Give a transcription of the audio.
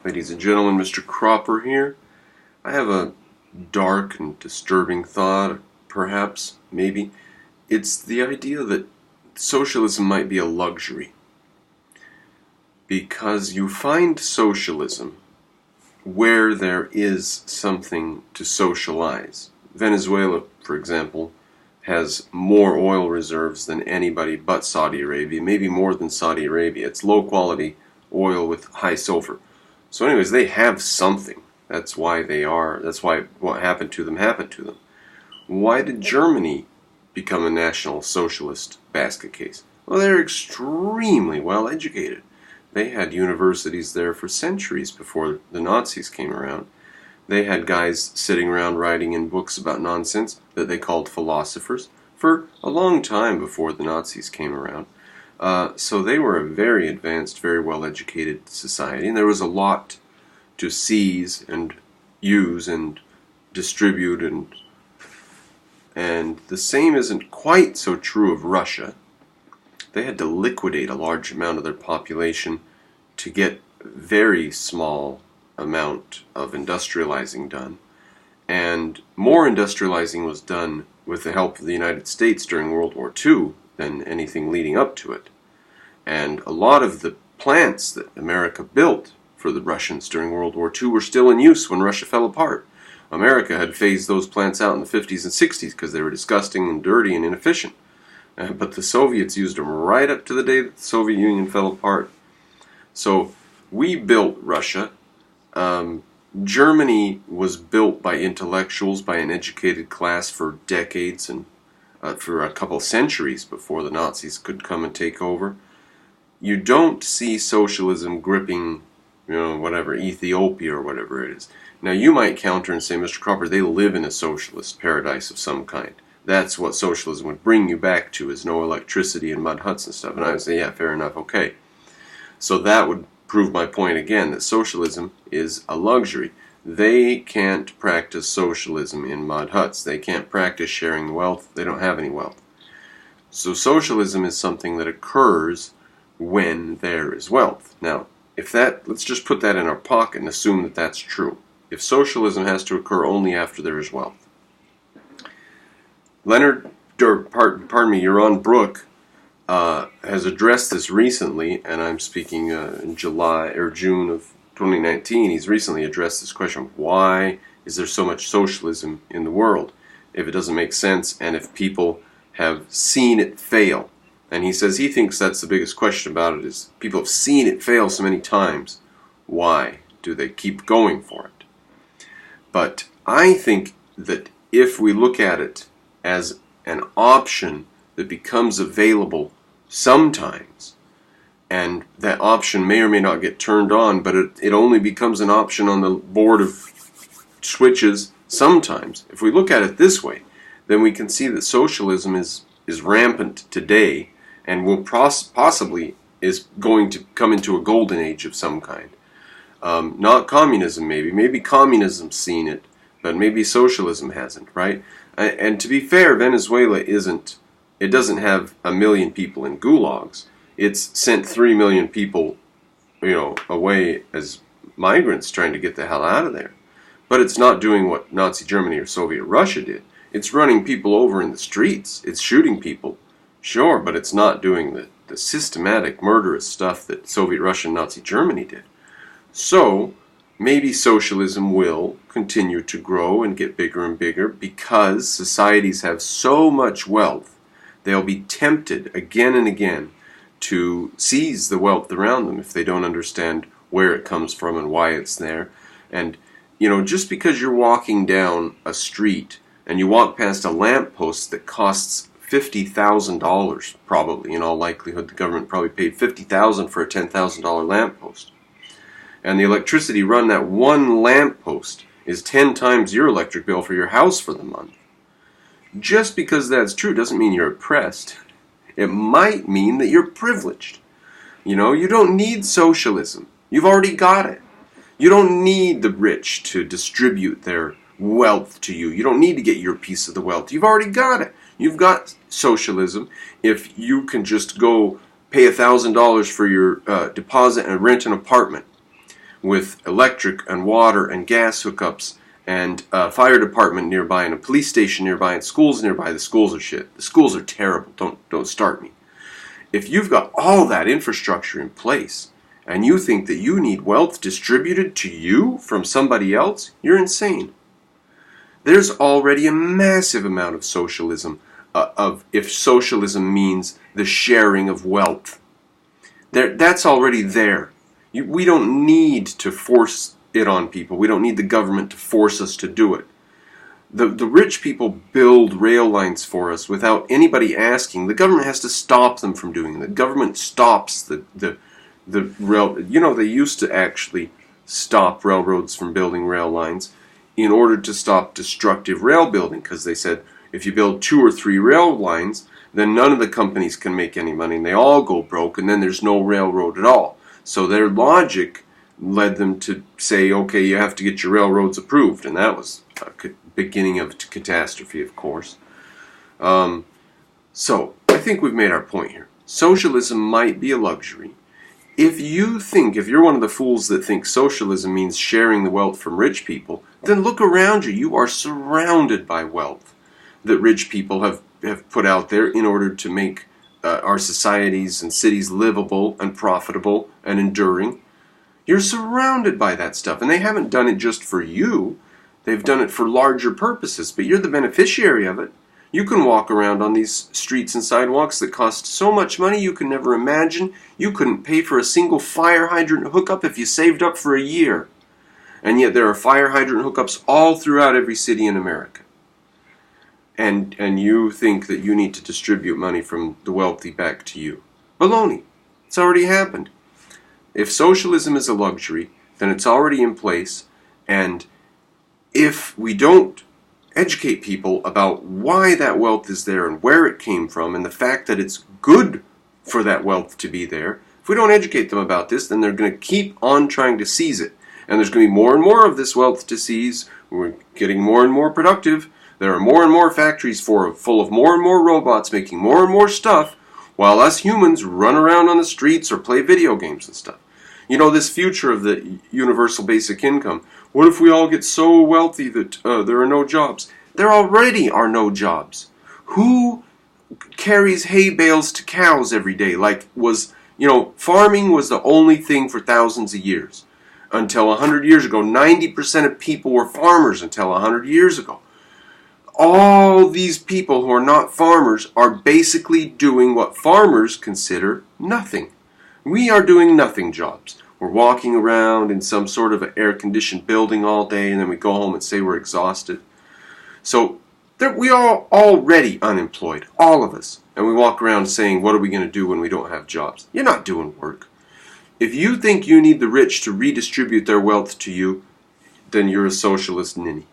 Ladies and gentlemen, Mr. Cropper here. I have a dark and disturbing thought, perhaps, maybe. It's the idea that socialism might be a luxury. Because you find socialism where there is something to socialize. Venezuela, for example, has more oil reserves than anybody but Saudi Arabia, maybe more than Saudi Arabia. It's low quality oil with high sulfur. So anyways, they have something. That's why what happened to them happened to them. Why did Germany become a National Socialist basket case? Well, they're extremely well educated. They had universities there for centuries before the Nazis came around. They had guys sitting around writing in books about nonsense that they called philosophers for a long time before the Nazis came around. So they were a very advanced, very well-educated society, and there was a lot to seize and use and distribute, and the same isn't quite so true of Russia. They had to liquidate a large amount of their population to get very small amount of industrializing done, and more industrializing was done with the help of the United States during World War II than anything leading up to it. And a lot of the plants that America built for the Russians during World War II were still in use when Russia fell apart. America had phased those plants out in the 50s and 60s because they were disgusting and dirty and inefficient. But the Soviets used them right up to the day that the Soviet Union fell apart. So we built Russia. Germany was built by intellectuals, by an educated class for decades and for a couple centuries before the Nazis could come and take over. You don't see socialism gripping, Ethiopia or whatever it is. Now you might counter and say, Mr. Cropper, they live in a socialist paradise of some kind. That's what socialism would bring you back to, is no electricity and mud huts and stuff. And I would say, yeah, fair enough, okay. So that would prove my point again, that socialism is a luxury. They can't practice socialism in mud huts. They can't practice sharing wealth. They don't have any wealth. So socialism is something that occurs when there is wealth. Now, let's just put that in our pocket and assume that that's true. If socialism has to occur only after there is wealth. Yaron Brook has addressed this recently, and I'm speaking in June of 2019. He's recently addressed this question: why is there so much socialism in the world if it doesn't make sense and if people have seen it fail? And he says he thinks that's the biggest question about it, is people have seen it fail so many times. Why do they keep going for it? But I think that if we look at it as an option that becomes available sometimes, and that option may or may not get turned on, but it only becomes an option on the board of switches sometimes. If we look at it this way, then we can see that socialism is rampant today, and will possibly is going to come into a golden age of some kind. Not communism, maybe. Maybe communism's seen it, but maybe socialism hasn't, right? And to be fair, Venezuela doesn't have 1 million people in gulags. It's sent 3 million people, away as migrants trying to get the hell out of there. But it's not doing what Nazi Germany or Soviet Russia did. It's running people over in the streets. It's shooting people. Sure, but it's not doing the systematic murderous stuff that Soviet Russia and Nazi Germany did. So, maybe socialism will continue to grow and get bigger and bigger because societies have so much wealth, they'll be tempted again and again to seize the wealth around them if they don't understand where it comes from and why it's there. And, just because you're walking down a street and you walk past a lamppost that costs $50,000, probably, in all likelihood, the government probably paid $50,000 for a $10,000 lamppost. And the electricity run that one lamppost is 10 times your electric bill for your house for the month. Just because that's true doesn't mean you're oppressed. It might mean that you're privileged. You don't need socialism. You've already got it. You don't need the rich to distribute their wealth to you. You don't need to get your piece of the wealth. You've already got it. You've got socialism if you can just go pay $1,000 for your deposit and rent an apartment. with electric and water and gas hookups and a fire department nearby and a police station nearby and schools nearby. The schools are shit. The schools are terrible. Don't start me. If you've got all that infrastructure in place and you think that you need wealth distributed to you from somebody else, you're insane. There's already a massive amount of socialism, if socialism means the sharing of wealth. That's already there. We don't need to force it on people. We don't need the government to force us to do it. The rich people build rail lines for us without anybody asking. The government has to stop them from doing it. The government stops the rail. You know, they used to actually stop railroads from building rail lines in order to stop destructive rail building, because they said if you build 2 or 3 rail lines, then none of the companies can make any money and they all go broke, and then there's no railroad at all. So their logic led them to say, okay, you have to get your railroads approved, and that was a beginning of catastrophe, of course. So I think we've made our point here. Socialism might be a luxury. If you're one of the fools that think socialism means sharing the wealth from rich people, then look around you. You are surrounded by wealth that rich people have put out there in order to make our societies and cities livable and profitable and enduring. You're surrounded by that stuff, and they haven't done it just for you. They've done it for larger purposes, but you're the beneficiary of it. You can walk around on these streets and sidewalks that cost so much money you can never imagine. You couldn't pay for a single fire hydrant hookup if you saved up for a year. And yet there are fire hydrant hookups all throughout every city in America. And you think that you need to distribute money from the wealthy back to you. Baloney. It's already happened. If socialism is a luxury, then it's already in place, and if we don't educate people about why that wealth is there and where it came from and the fact that it's good for that wealth to be there, if we don't educate them about this, then they're going to keep on trying to seize it. And there's going to be more and more of this wealth to seize. We're getting more and more productive. There are more and more factories full of more and more robots making more and more stuff, while us humans run around on the streets or play video games and stuff. You know, this future of the universal basic income. What if we all get so wealthy that there are no jobs? There already are no jobs. Who carries hay bales to cows every day? Farming was the only thing for thousands of years. Until 100 years ago, 90% of people were farmers until 100 years ago. All these people who are not farmers are basically doing what farmers consider nothing. We are doing nothing jobs. We're walking around in some sort of an air-conditioned building all day, and then we go home and say we're exhausted. So we are already unemployed, all of us. And we walk around saying, what are we going to do when we don't have jobs? You're not doing work. If you think you need the rich to redistribute their wealth to you, then you're a socialist ninny.